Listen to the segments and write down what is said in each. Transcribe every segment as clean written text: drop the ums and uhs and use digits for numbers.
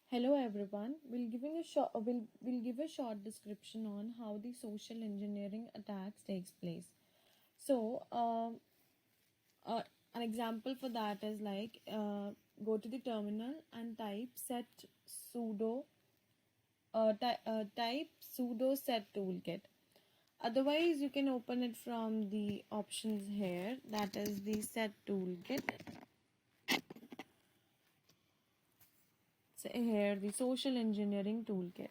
Hello everyone. We'll give a short description on how the social engineering attacks takes place. So, uh, an example for that is like go to the terminal and type sudo set toolkit. Otherwise, you can open it from the options here. That is the set toolkit. So here the social engineering toolkit.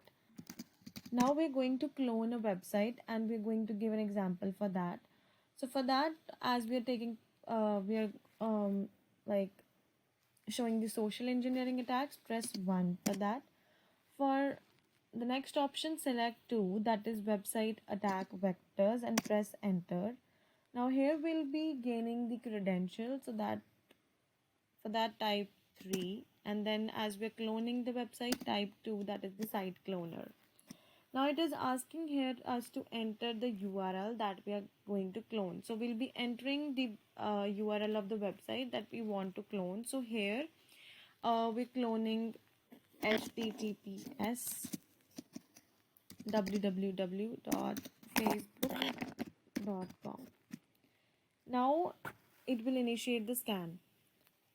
Now we're going to clone a website and we're going to give an example for that. So for that, as we are taking we are like showing the social engineering attacks, press 1 for that. For the next option, select 2, that is website attack vectors, and press enter. Now here we'll be gaining the credentials, so that for that type 3, and then as we're cloning the website, type 2, that is the site cloner. Now it is asking here us to enter the URL that we are going to clone. So we'll be entering the URL of the website that we want to clone. So here we're cloning https www.facebook.com. Now it will initiate the scan.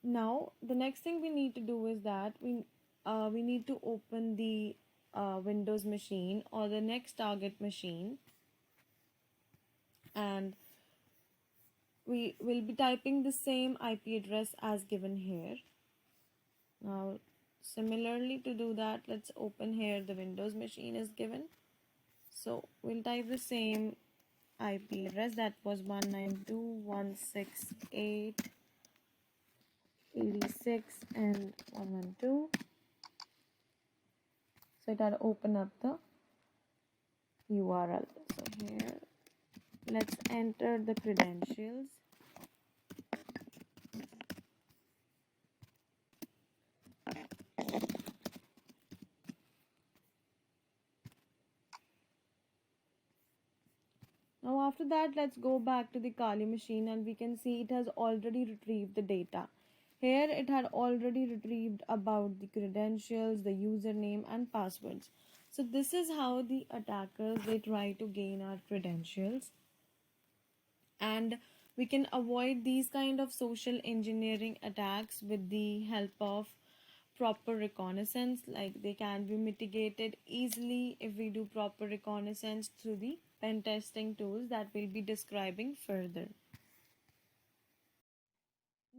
Now the next thing we need to do is that we need to open the Windows machine or the next target machine, and we will be typing the same IP address as given here. Now similarly, to do that, let's open here the Windows machine is given, so we'll type the same IP address, that was 192.168.86 and 112. So it will open up the URL. So here let's enter the credentials. Now after that, let's go back to the Kali machine and we can see it has already retrieved the data. Here it had already retrieved about the credentials, the username and passwords. So this is how the attackers, they try to gain our credentials, and we can avoid these kind of social engineering attacks with the help of proper reconnaissance. Like, they can be mitigated easily if we do proper reconnaissance through the pen testing tools that we'll be describing further.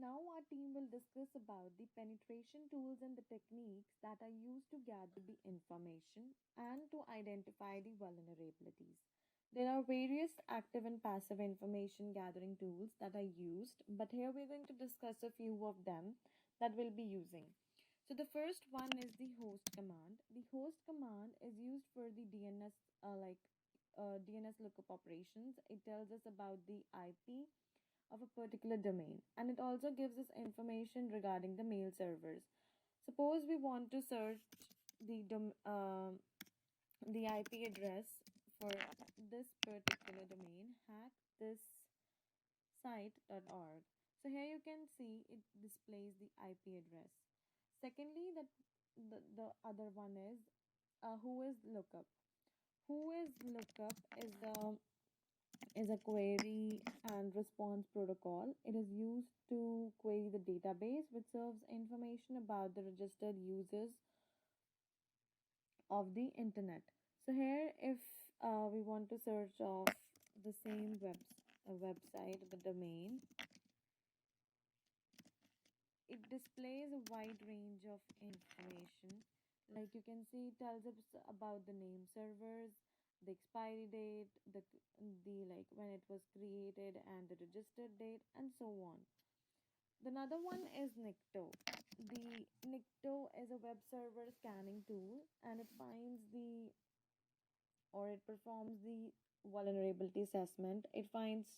Now our team will discuss about the penetration tools and the techniques that are used to gather the information and to identify the vulnerabilities. There are various active and passive information gathering tools that are used, but here we're going to discuss a few of them that we'll be using. So the first one is the host command. The host command is used for the DNS lookup operations. It tells us about the IP of a particular domain, and it also gives us information regarding the mail servers. Suppose we want to search the the IP address for this particular domain, hackthisSite.org. So here you can see it displays the IP address. Secondly, the other one is who is lookup. Who is lookup is a query and response protocol. It is used to query the database, which serves information about the registered users of the internet. So here, if we want to search of the same website, the domain, it displays a wide range of information. Like, you can see, it tells us about the name servers, the expiry date, the like when it was created, and the registered date, and so on. Another one is Nicto. The Nicto is a web server scanning tool, and it finds the or it performs the vulnerability assessment. It finds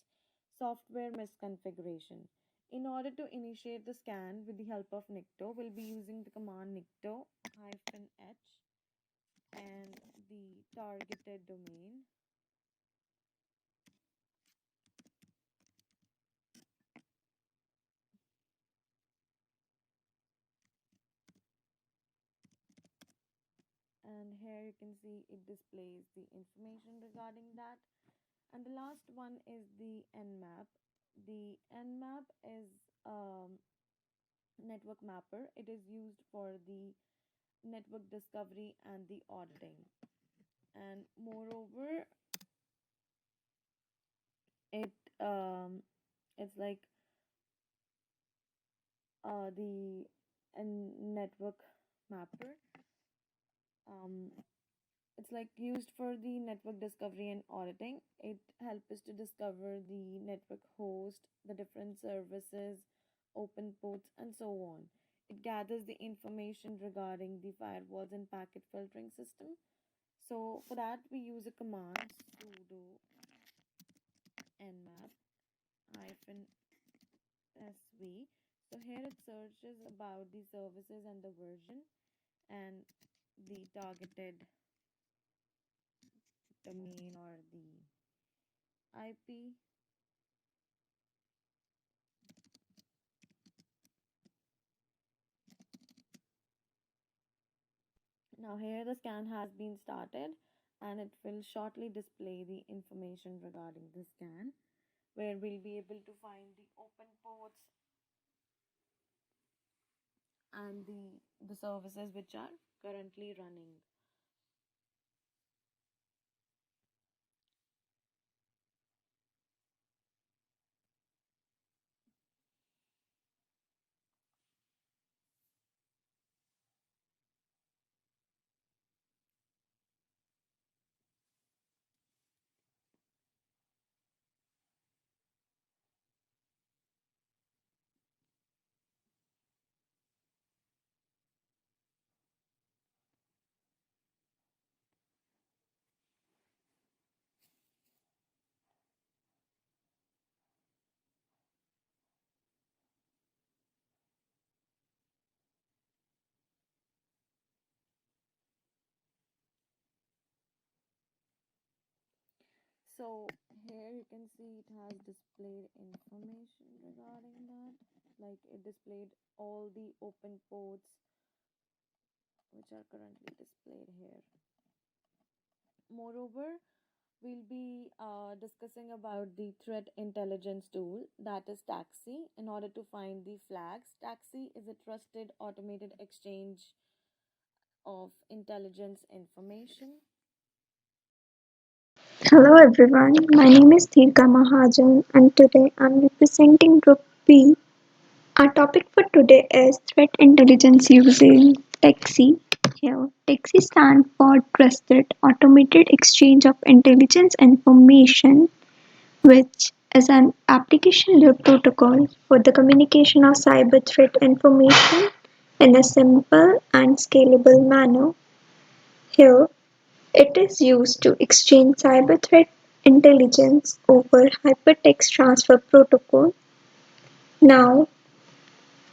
software misconfiguration. In order to initiate the scan with the help of Nicto, we'll be using the command nicto-h and the targeted domain. and here you can see it displays the information regarding that. And the last one is the nmap. The nmap is a network mapper. It is used for the network discovery and the auditing, and moreover it it's like the network mapper. um it's like used for the network discovery and auditing. It helps us to discover the network host, the different services, open ports, and so on. It gathers the information regarding the firewalls and packet filtering system. So for that we use a command sudo nmap hyphen sv. So here it searches about the services and the version and the targeted domain or the IP. Now here the scan has been started and it will shortly display the information regarding the scan, where we'll be able to find the open ports and the services which are currently running. So here you can see it has displayed information regarding that. Like it displayed all the open ports which are currently displayed here. Moreover, we'll be discussing about the threat intelligence tool, that is TAXII, in order to find the flags. TAXII is a trusted automated exchange of intelligence information. Hello everyone, my name is Dirga Mahajan and today I'm representing Group B. Our topic for today is Threat Intelligence using TAXII. Here, TAXII stands for Trusted Automated Exchange of Intelligence Information, which is an application layer protocol for the communication of cyber threat information in a simple and scalable manner. Here, it is used to exchange cyber threat intelligence over Hypertext Transfer Protocol. Now,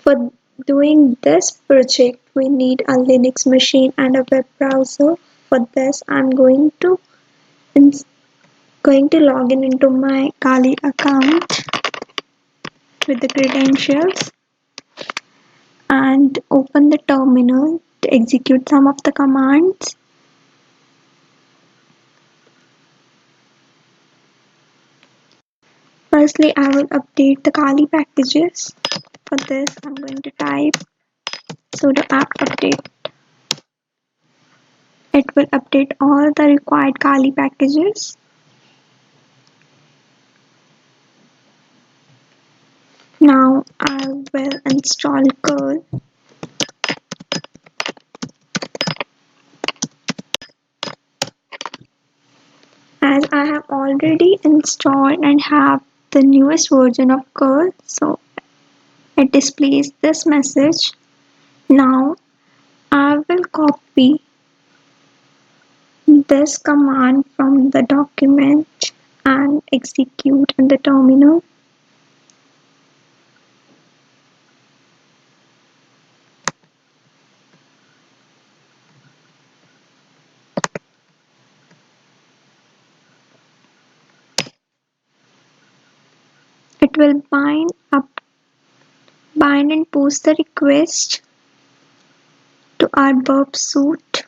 for doing this project, we need a Linux machine and a web browser. For this, I'm going to log in into my Kali account with the credentials and open the terminal to execute some of the commands. Firstly, I will update the Kali packages. For this, I'm going to type sudo apt update. It will update all the required Kali packages. Now I will install curl. As I have already installed and have the newest version of curl, so it displays this message. Now I will copy this command from the document and execute in the terminal. It will bind and post the request to our Burp Suite.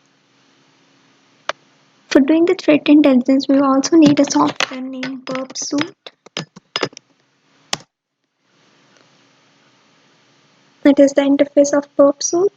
For doing the threat intelligence, we also need a software named Burp Suite. It is the interface of Burp Suite.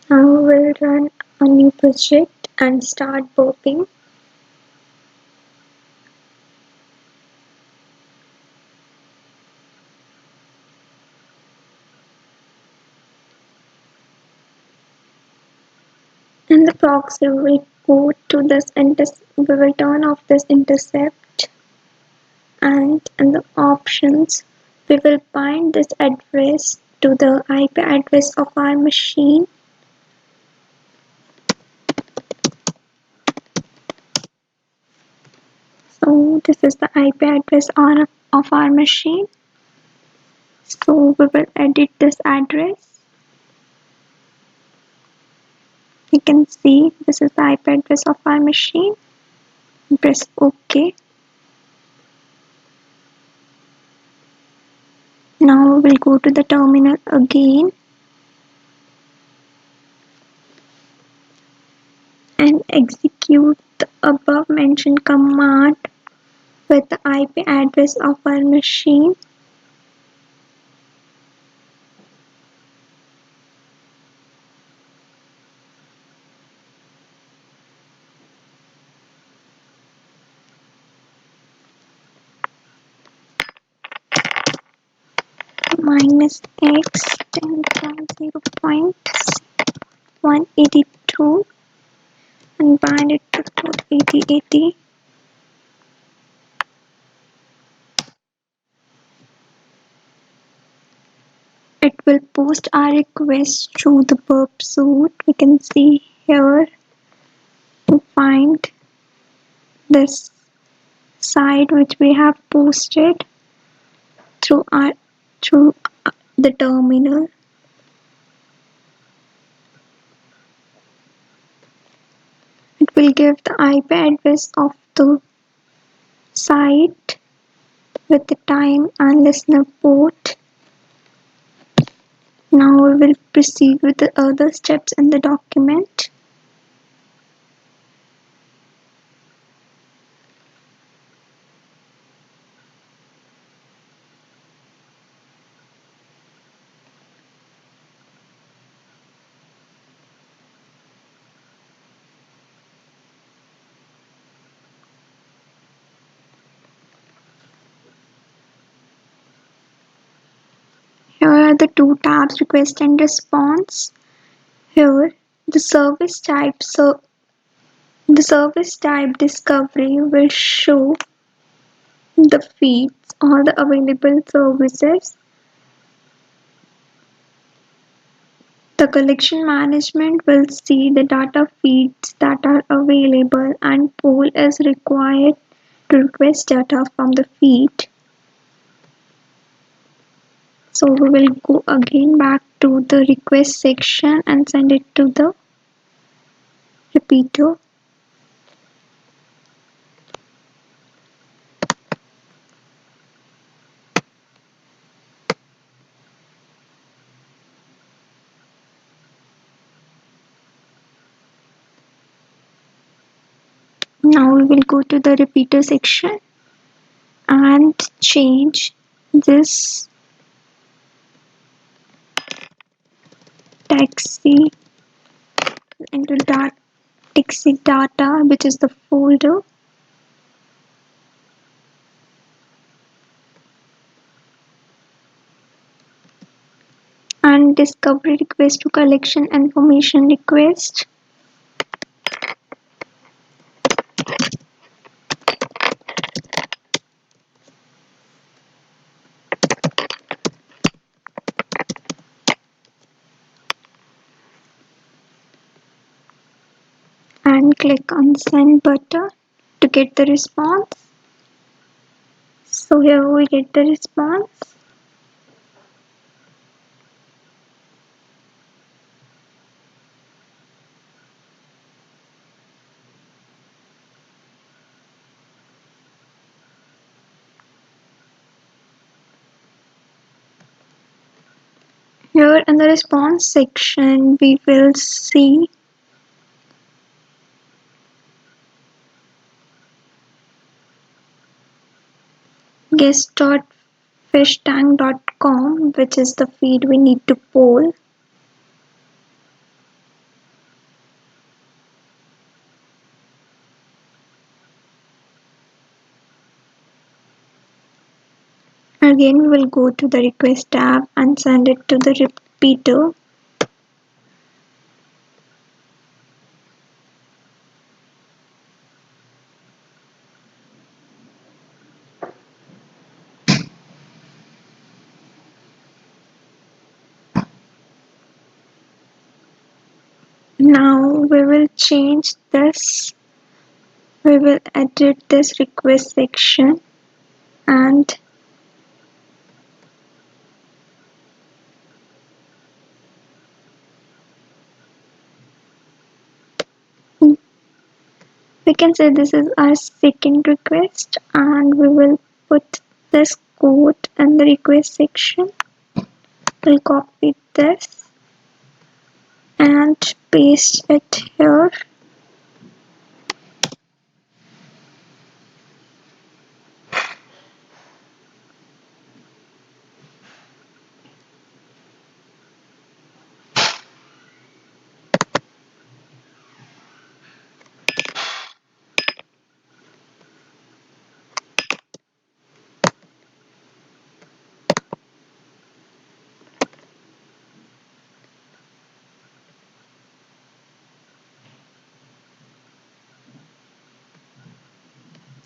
Now we'll run a new project and start burping. In the proxy, we will go to this we will turn off this intercept, and in the options, we will bind this address to the IP address of our machine. So this is the IP address of our machine. So we will edit this address. You can see this is the IP address of our machine. Press OK. Now we'll go to the terminal again and execute the above mentioned command with the IP address of our machine. -x 10.0.182 and bind it to port 8080. It will post our request through the Burp Suite. We can see here to find this site which we have posted through the terminal. It will give the IP address of the site with the time and listener port. Now we will proceed with the other steps in the document. Here are the two tabs, request and response. Here the service type discovery will show the feeds, all the available services. The collection management will see the data feeds that are available, and pool is required to request data from the feed. So we will go again back to the request section and send it to the repeater. Now we will go to the repeater section and change this TAXII into TAXII data, which is the folder. And discovery request to collection information request. And click on the send button to get the response. So here we get the response. Here in the response section, we will see guest.fishtank.com, which is the feed we need to poll. Again, we will go to the request tab and send it to the repeater. Now we will change this. We will edit this request section and we can say this is our second request, and we will put this code in the request section. We'll copy this and paste it here.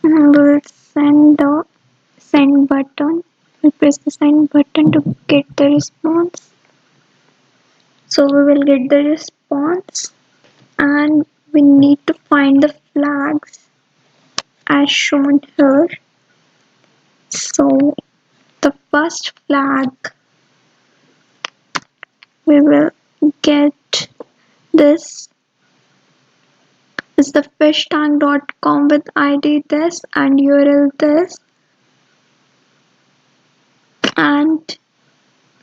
And we'll send the send button. We'll press the send button to get the response. So we will get the response, and we need to find the flags as shown here. So the first flag we will get this is the phishtank.com with ID this and URL this, and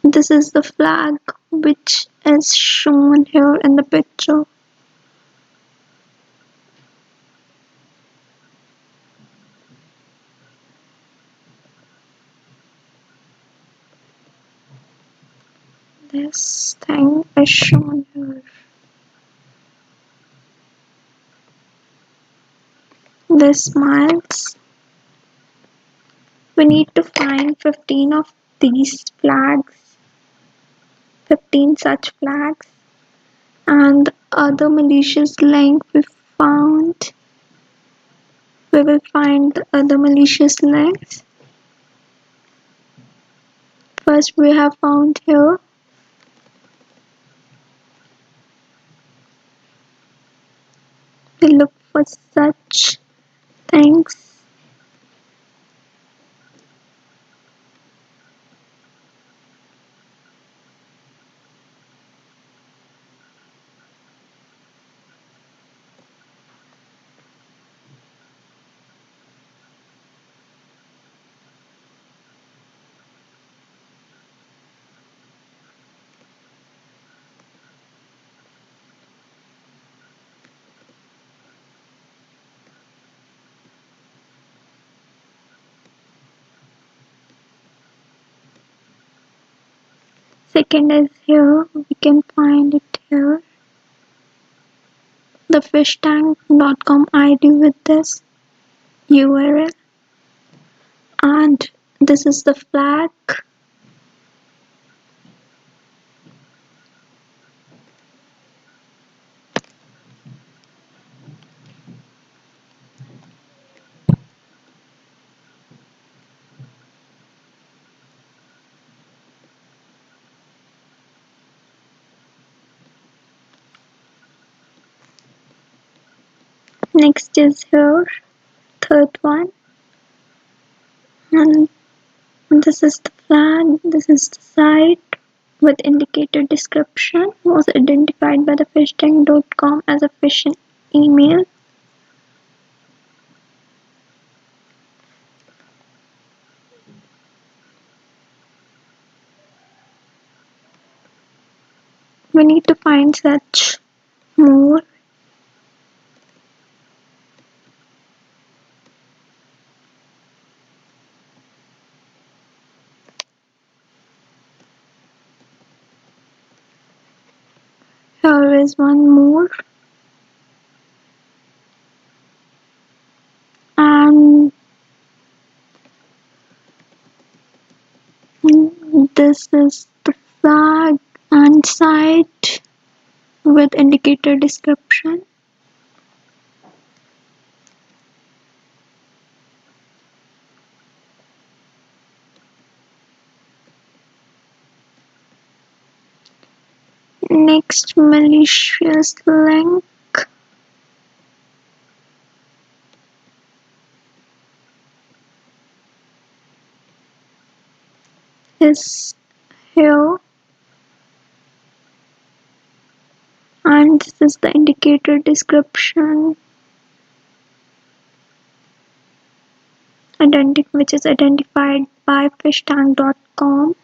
this is the flag which is shown here in the picture. This thing is shown here. This smiles. We need to find 15 of these flags, 15 such flags, and the other malicious link we found. We will find the other malicious links. First, we have found here. We look for such things. Second is here. We can find it here. The phishtank.com ID with this URL, and this is the flag. Next is here, third one, and this is the flag. This is the site with indicated description was identified by the phishtank.com as a phishing email. we need to find such more. Here is one more, and this is the flag and site with indicator description. Next, malicious link is here, and this is the indicator description which is identified by fishtank.com.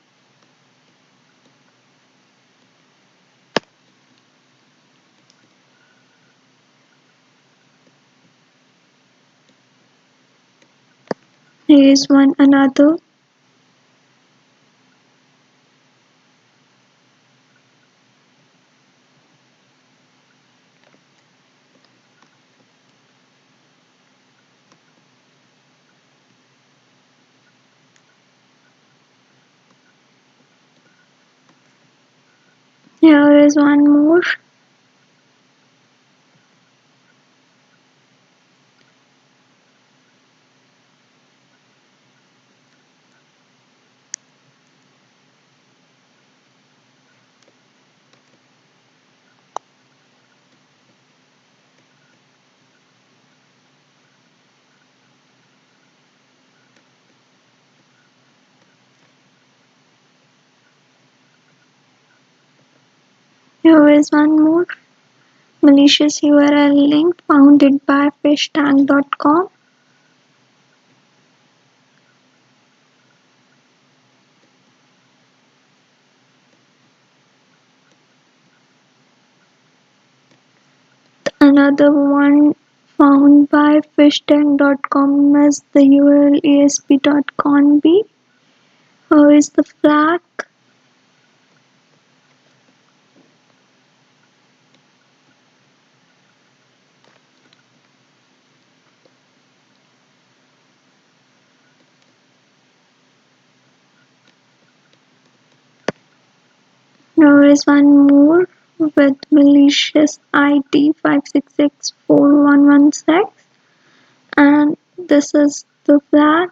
Here is one another. Here is one more. Here is one more. Malicious URL link founded by fishtank.com. Another one found by fishtank.com is the URL asp.conb. Here is the flag. Here is one more with malicious ID 5664116, and this is the flag.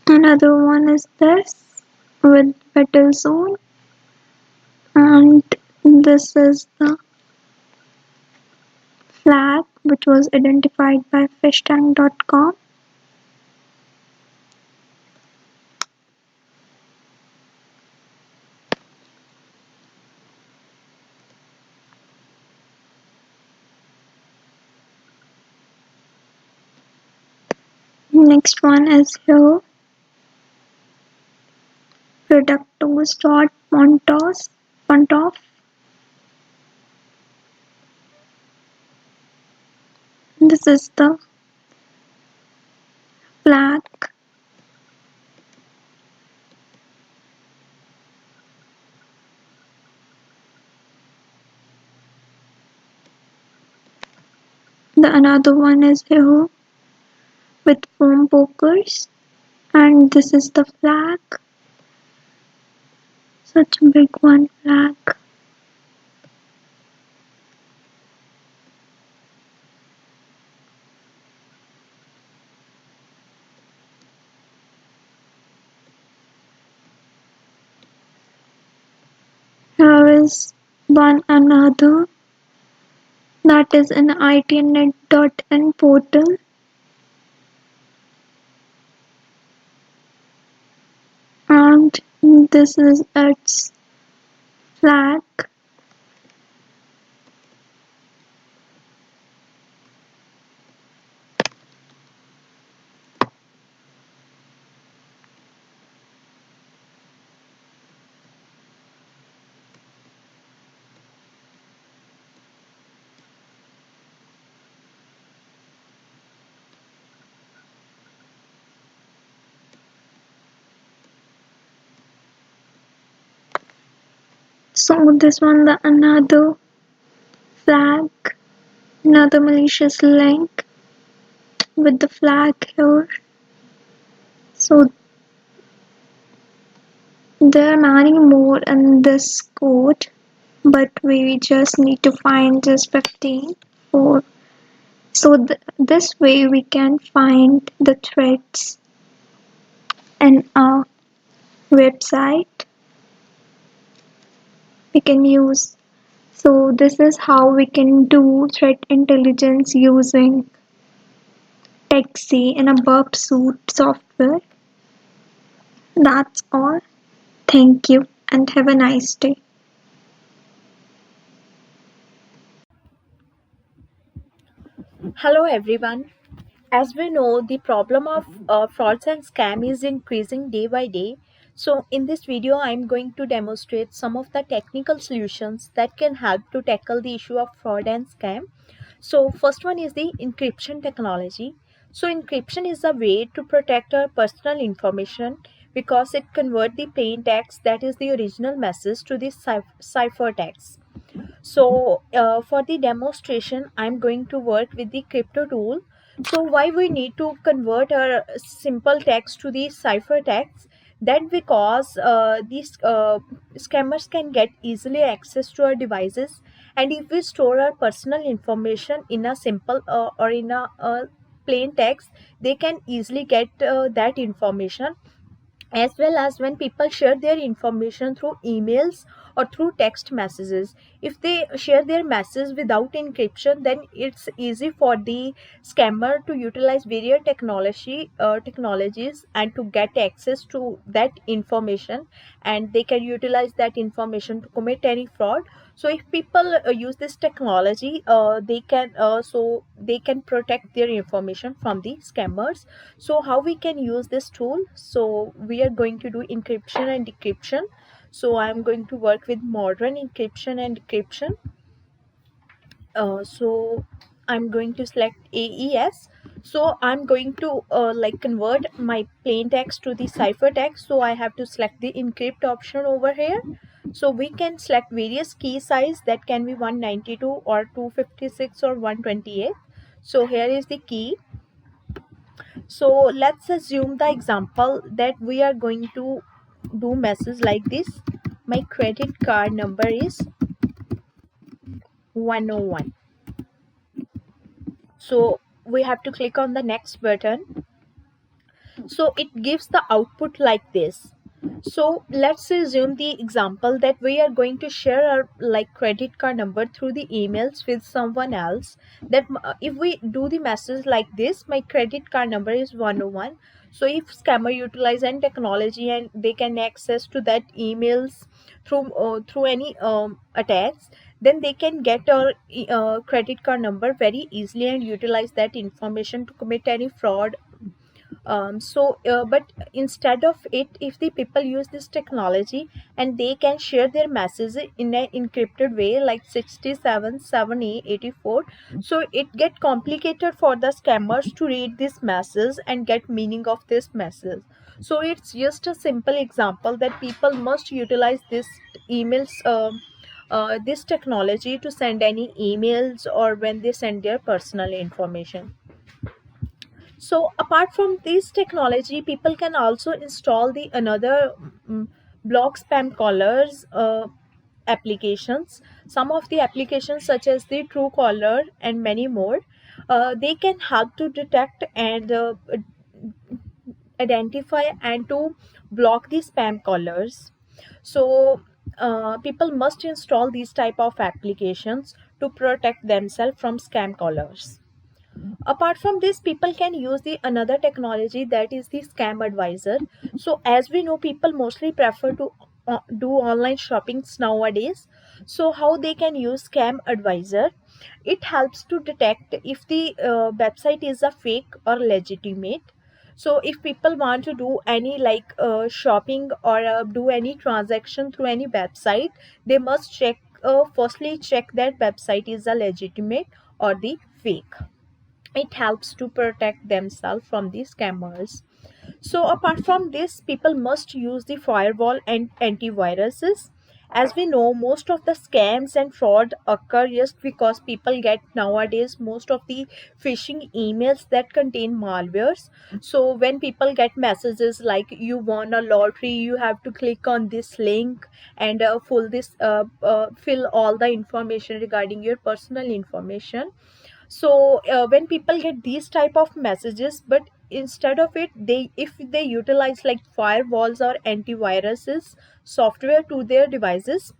Another one is this with battle zone, and this is the flag which was identified by fishtank.com. Next one is here, Crptool.pontoff. This is the flag. The another one is here with foam pokers, and this is the flag. Such a big one flag. Here is one another, that is an itnet.in portal. this is its flag. So this one the another flag, another malicious link with the flag here. So there are many more in this code, but we just need to find just 15 or so this way we can find the threads in our website we can use. So this is how we can do threat intelligence using TAXII in a Burp Suite software. That's all. Thank you and have a nice day. Hello everyone. As we know, the problem of frauds and scam is increasing day by day. So in this video, I'm going to demonstrate some of the technical solutions that can help to tackle the issue of fraud and scam. So first one is the encryption technology. So encryption is a way to protect our personal information because it converts the plain text, that is the original message, to the cipher text. So for the demonstration, I'm going to work with the Crptool. So why we need to convert our simple text to the cipher text? That because these scammers can get easily access to our devices, and if we store our personal information in a simple or in a plain text, they can easily get that information, as well as when people share their information through emails or through text messages. If they share their message without encryption, then it's easy for the scammer to utilize various technologies and to get access to that information, and they can utilize that information to commit any fraud. So if people use this technology, they can protect their information from the scammers. So how we can use this tool? So we are going to do encryption and decryption. So I'm going to work with modern encryption and decryption. So I'm going to select AES. So I'm going to like convert my plain text to the cipher text. So I have to select the encrypt option over here. So we can select various key size, that can be 192 or 256 or 128. So here is the key. So let's assume the example that we are going to do message like this: my credit card number is 101. So we have to click on the next button. So it gives the output like this. So let's assume the example that we are going to share our like credit card number through the emails with someone else. That if we do the message like this, my credit card number is 101. So if scammer utilize any technology and they can access to that emails through any attacks, then they can get our credit card number very easily and utilize that information to commit any fraud. But instead of it, if the people use this technology and they can share their message in an encrypted way like 677A84, so it get complicated for the scammers to read this message and get meaning of this message. So it's just a simple example that people must utilize this emails this technology to send any emails or when they send their personal information. So apart from this technology, people can also install the another block spam callers applications. Some of the applications such as the Truecaller and many more, they can help to detect and identify and to block the spam callers. So people must install these type of applications to protect themselves from scam callers. Apart from this, people can use the another technology, that is the scam advisor. So as we know, people mostly prefer to do online shoppings nowadays. So how they can use scam advisor? It helps to detect if the website is a fake or legitimate. So if people want to do any like shopping or do any transaction through any website, they must check, firstly check that website is a legitimate or the fake. It helps to protect themselves from the scammers. So apart from this, people must use the firewall and antiviruses. As we know, most of the scams and fraud occur just because people get nowadays most of the phishing emails that contain malwares. So when people get messages like you won a lottery, you have to click on this link and fill all the information regarding your personal information. So when people get these type of messages, but instead of it, they if they utilize like firewalls or antiviruses software to their devices,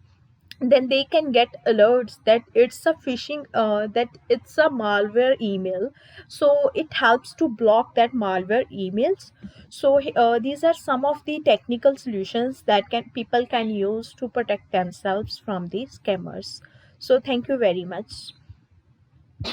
then they can get alerts that it's a phishing, that it's a malware email. So it helps to block that malware emails. So these are some of the technical solutions that can people can use to protect themselves from the scammers. So thank you very much.